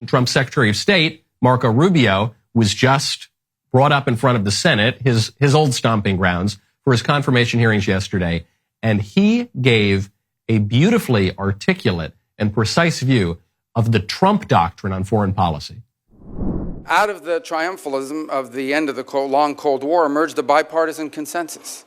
Trump's Secretary of State, Marco Rubio, was just brought up in front of the Senate, his old stomping grounds, for his confirmation hearings yesterday, and he gave a beautifully articulate and precise view of the Trump doctrine on foreign policy. Out of the triumphalism of the end of the long Cold War emerged a bipartisan consensus.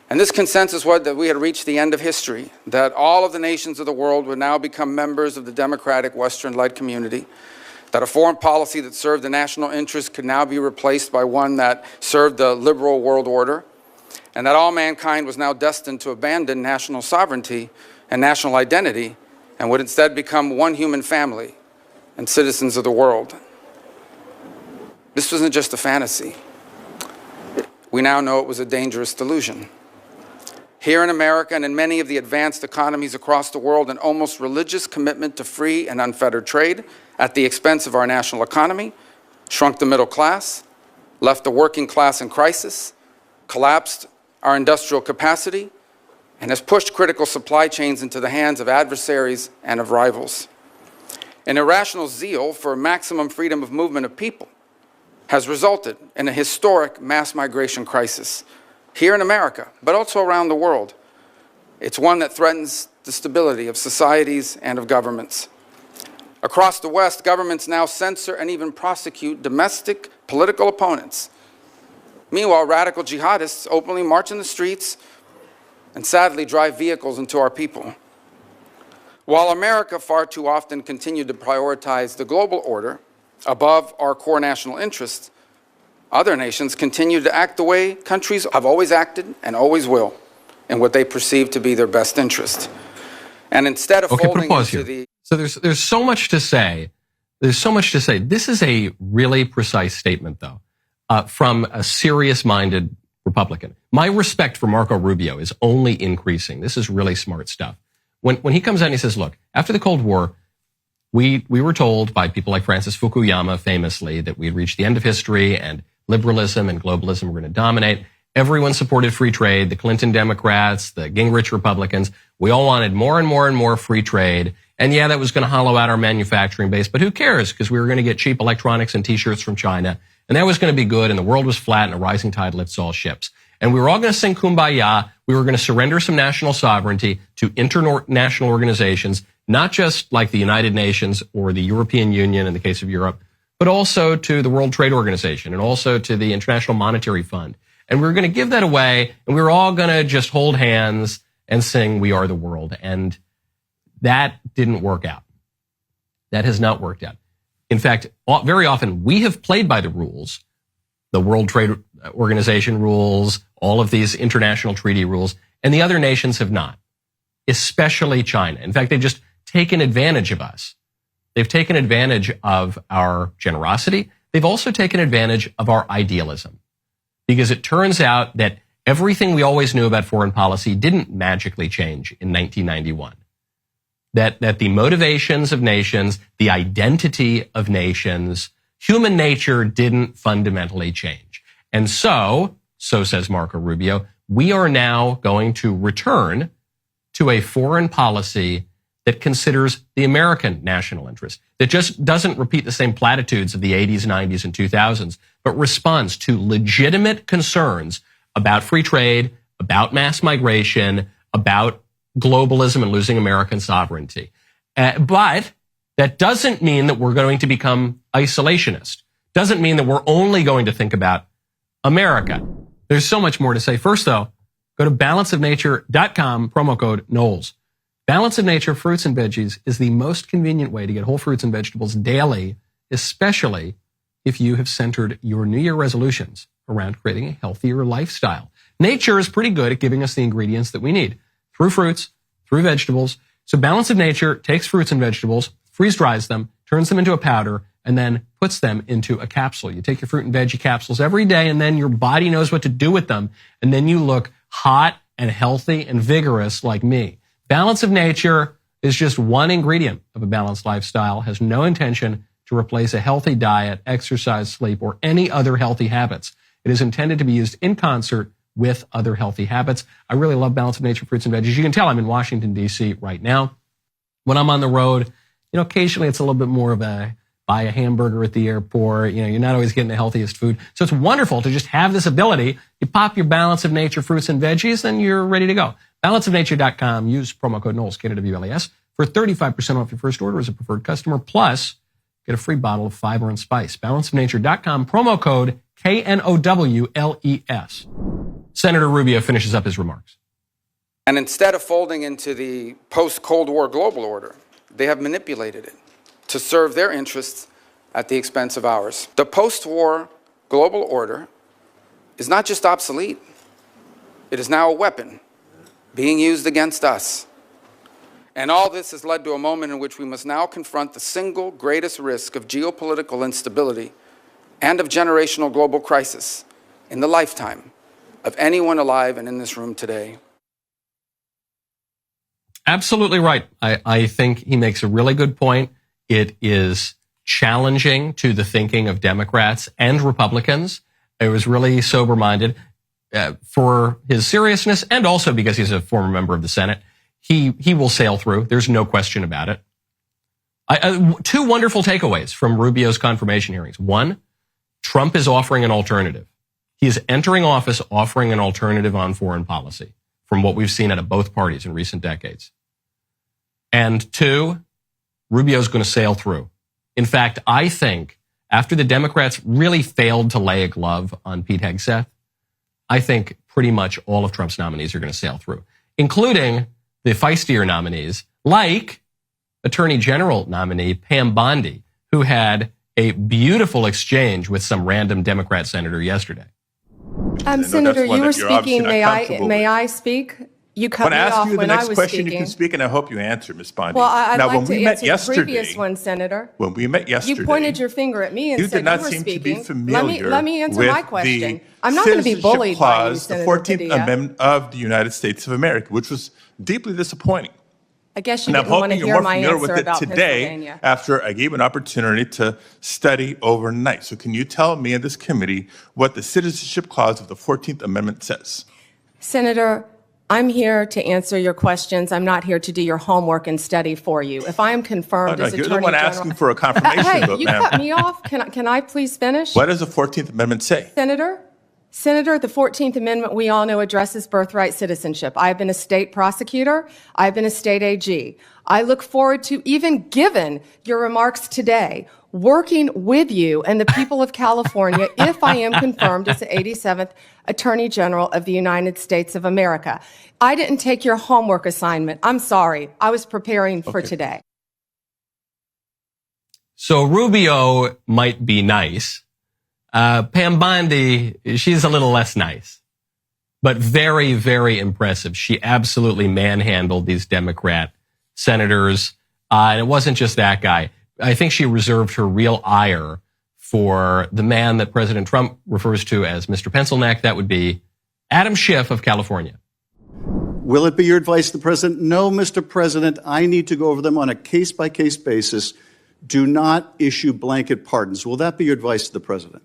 And this consensus was that we had reached the end of history, that all of the nations of the world would now become members of the democratic Western-led community, that a foreign policy that served the national interest could now be replaced by one that served the liberal world order, and that all mankind was now destined to abandon national sovereignty and national identity and would instead become one human family and citizens of the world. This wasn't just a fantasy. We now know it was a dangerous delusion. Here in America and in many of the advanced economies across the world, an almost religious commitment to free and unfettered trade at the expense of our national economy shrunk the middle class, left the working class in crisis, collapsed our industrial capacity, and has pushed critical supply chains into the hands of adversaries and of rivals. An irrational zeal for maximum freedom of movement of people has resulted in a historic mass migration crisis here in America, but also around the world. It's one that threatens the stability of societies and of governments. Across the West, governments now censor and even prosecute domestic political opponents. Meanwhile, radical jihadists openly march in the streets and sadly drive vehicles into our people. While America far too often continued to prioritize the global order above our core national interests, other nations continue to act the way countries have always acted and always will, in what they perceive to be their best interest. And instead of folding into the... So there's so much to say. There's so much to say. This is a really precise statement, though, from a serious-minded Republican. My respect for Marco Rubio is only increasing. This is really smart stuff. When he comes out and he says, look, after the Cold War, we were told by people like Francis Fukuyama famously that we had reached the end of history and liberalism and globalism were going to dominate. Everyone supported free trade, the Clinton Democrats, the Gingrich Republicans. We all wanted more and more and more free trade. And yeah, that was going to hollow out our manufacturing base, but who cares? Because we were going to get cheap electronics and t-shirts from China. And that was going to be good. And the world was flat and a rising tide lifts all ships. And we were all going to sing Kumbaya. We were going to surrender some national sovereignty to international organizations, not just like the United Nations or the European Union in the case of Europe, but also to the World Trade Organization and also to the International Monetary Fund. And we were going to give that away, and we were all going to just hold hands and sing We Are the World. And that didn't work out. That has not worked out. In fact, very often we have played by the rules, the World Trade Organization rules, all of these international treaty rules, and the other nations have not, especially China. In fact, they've just taken advantage of us. They've taken advantage of our generosity. They've also taken advantage of our idealism, because it turns out that everything we always knew about foreign policy didn't magically change in 1991. That the motivations of nations, the identity of nations, human nature didn't fundamentally change. And so says Marco Rubio, we are now going to return to a foreign policy that considers the American national interest, that just doesn't repeat the same platitudes of the 80s, 90s, and 2000s, but responds to legitimate concerns about free trade, about mass migration, about globalism and losing American sovereignty. But that doesn't mean that we're going to become isolationist. Doesn't mean that we're only going to think about America. There's so much more to say. First, though, go to balanceofnature.com, promo code Knowles. Balance of Nature fruits and veggies is the most convenient way to get whole fruits and vegetables daily, especially if you have centered your New Year resolutions around creating a healthier lifestyle. Nature is pretty good at giving us the ingredients that we need through fruits, through vegetables. So Balance of Nature takes fruits and vegetables, freeze dries them, turns them into a powder, and then puts them into a capsule. You take your fruit and veggie capsules every day, and then your body knows what to do with them, and then you look hot and healthy and vigorous like me. Balance of Nature is just one ingredient of a balanced lifestyle, has no intention to replace a healthy diet, exercise, sleep, or any other healthy habits. It is intended to be used in concert with other healthy habits. I really love Balance of Nature fruits and veggies. You can tell I'm in Washington, D.C. right now. When I'm on the road, occasionally it's a little bit more of a buy a hamburger at the airport. You know, you're not always getting the healthiest food. So it's wonderful to just have this ability. You pop your Balance of Nature fruits and veggies, then you're ready to go. Balanceofnature.com. Use promo code Knowles, KNWLES, for 35% off your first order as a preferred customer. Plus, get a free bottle of fiber and spice. Balanceofnature.com. Promo code KNOWLES. Senator Rubio finishes up his remarks. And instead of folding into the post-Cold War global order, they have manipulated it to serve their interests at the expense of ours. The post-war global order is not just obsolete, it is now a weapon being used against us. And all this has led to a moment in which we must now confront the single greatest risk of geopolitical instability and of generational global crisis in the lifetime of anyone alive and in this room today. Absolutely right. I think he makes a really good point. It is challenging to the thinking of Democrats and Republicans. It was really sober-minded for his seriousness and also because he's a former member of the Senate. He will sail through. There's no question about it. Two wonderful takeaways from Rubio's confirmation hearings. One, Trump is offering an alternative. He is entering office offering an alternative on foreign policy from what we've seen out of both parties in recent decades. And two, Rubio's going to sail through. In fact, I think after the Democrats really failed to lay a glove on Pete Hegseth, I think pretty much all of Trump's nominees are going to sail through, including the feistier nominees, like Attorney General nominee Pam Bondi, who had a beautiful exchange with some random Democrat senator yesterday. Senator, you were speaking. May I speak? You cut me off when I was speaking. When I ask you the next question, you can speak, and I hope you answer, Ms. Bondi. Well, I'd like to answer the previous one, Senator. When we met yesterday, you pointed your finger at me and said you were speaking. You did not seem to be familiar let me answer my question. I'm not going to be bullied by you, Senator the 14th Amendment of the United States of America, which was deeply disappointing. I guess you didn't want to hear my answer about Pennsylvania. After I gave an opportunity to study overnight. So can you tell me in this committee what the Citizenship Clause of the 14th Amendment says? Senator, I'm here to answer your questions. I'm not here to do your homework and study for you. If I am confirmed as Attorney General... You're the one asking for a confirmation vote, you cut me off. Can I please finish? What does the 14th Amendment say? Senator, the 14th Amendment, we all know, addresses birthright citizenship. I've been a state prosecutor. I've been a state AG. I look forward to, even given your remarks today, working with you and the people of California if I am confirmed as the 87th Attorney General of the United States of America. I didn't take your homework assignment. I'm sorry. I was preparing for today. So Rubio might be nice. Pam Bondi, she's a little less nice, but very, very impressive. She absolutely manhandled these Democrat senators. And it wasn't just that guy. I think she reserved her real ire for the man that President Trump refers to as Mr. Pencilneck. That would be Adam Schiff of California. Will it be your advice to the president? No, Mr. President, I need to go over them on a case-by-case basis. Do not issue blanket pardons. Will that be your advice to the president?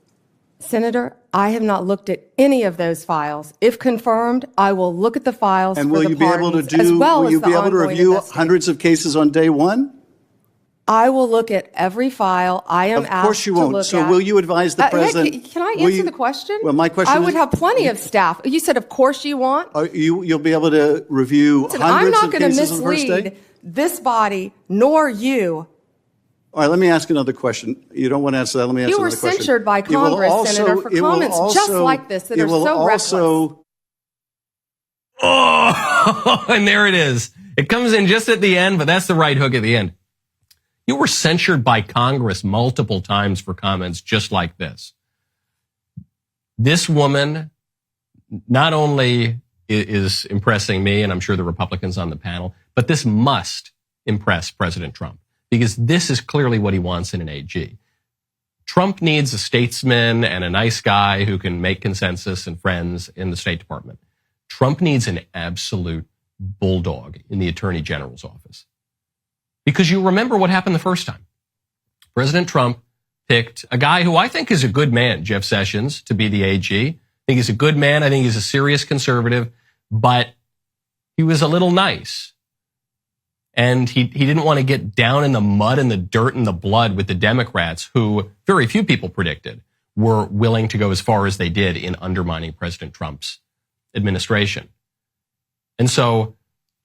Senator, I have not looked at any of those files. If confirmed, I will look at the files and will you be able to do? Will you be able to review hundreds of cases on day one? I will look at every file I am asked to look at. Of course you won't. So will you advise the president? Can I answer the question? Well, my question is... I would have plenty of staff. You said, of course you want? You'll be able to review hundreds of cases on the first day? I'm not going to mislead this body, nor you. All right, let me ask another question. You don't want to answer that. Let me answer another question. You were censured by Congress, Senator, for comments just like this that are so reckless. Oh, and there it is. It comes in just at the end, but that's the right hook at the end. You were censured by Congress multiple times for comments just like this. This woman not only is impressing me, and I'm sure the Republicans on the panel, but this must impress President Trump. Because this is clearly what he wants in an AG. Trump needs a statesman and a nice guy who can make consensus and friends in the State Department. Trump needs an absolute bulldog in the Attorney General's office. Because you remember what happened the first time. President Trump picked a guy who I think is a good man, Jeff Sessions, to be the AG. I think he's a good man. I think he's a serious conservative, but he was a little nice. And he didn't want to get down in the mud and the dirt and the blood with the Democrats, who very few people predicted were willing to go as far as they did in undermining President Trump's administration. And so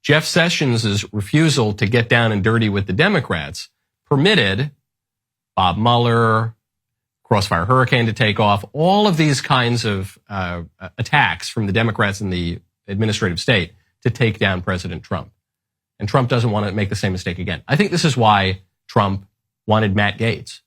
Jeff Sessions' refusal to get down and dirty with the Democrats permitted Bob Mueller, Crossfire Hurricane to take off, all of these kinds of attacks from the Democrats in the administrative state to take down President Trump. And Trump doesn't want to make the same mistake again. I think this is why Trump wanted Matt Gaetz.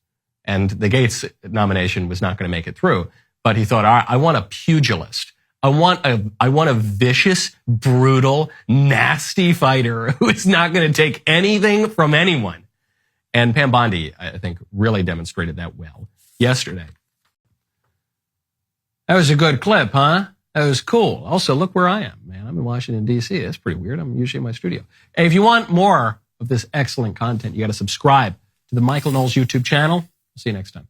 And the Gaetz nomination was not going to make it through. But he thought, all right, I want a pugilist. I want a vicious, brutal, nasty fighter who is not going to take anything from anyone. And Pam Bondi, I think, really demonstrated that well yesterday. That was a good clip, huh? That was cool. Also, look where I am, man. I'm in Washington, D.C. That's pretty weird. I'm usually in my studio. Hey, if you want more of this excellent content, you got to subscribe to the Michael Knowles YouTube channel. See you next time.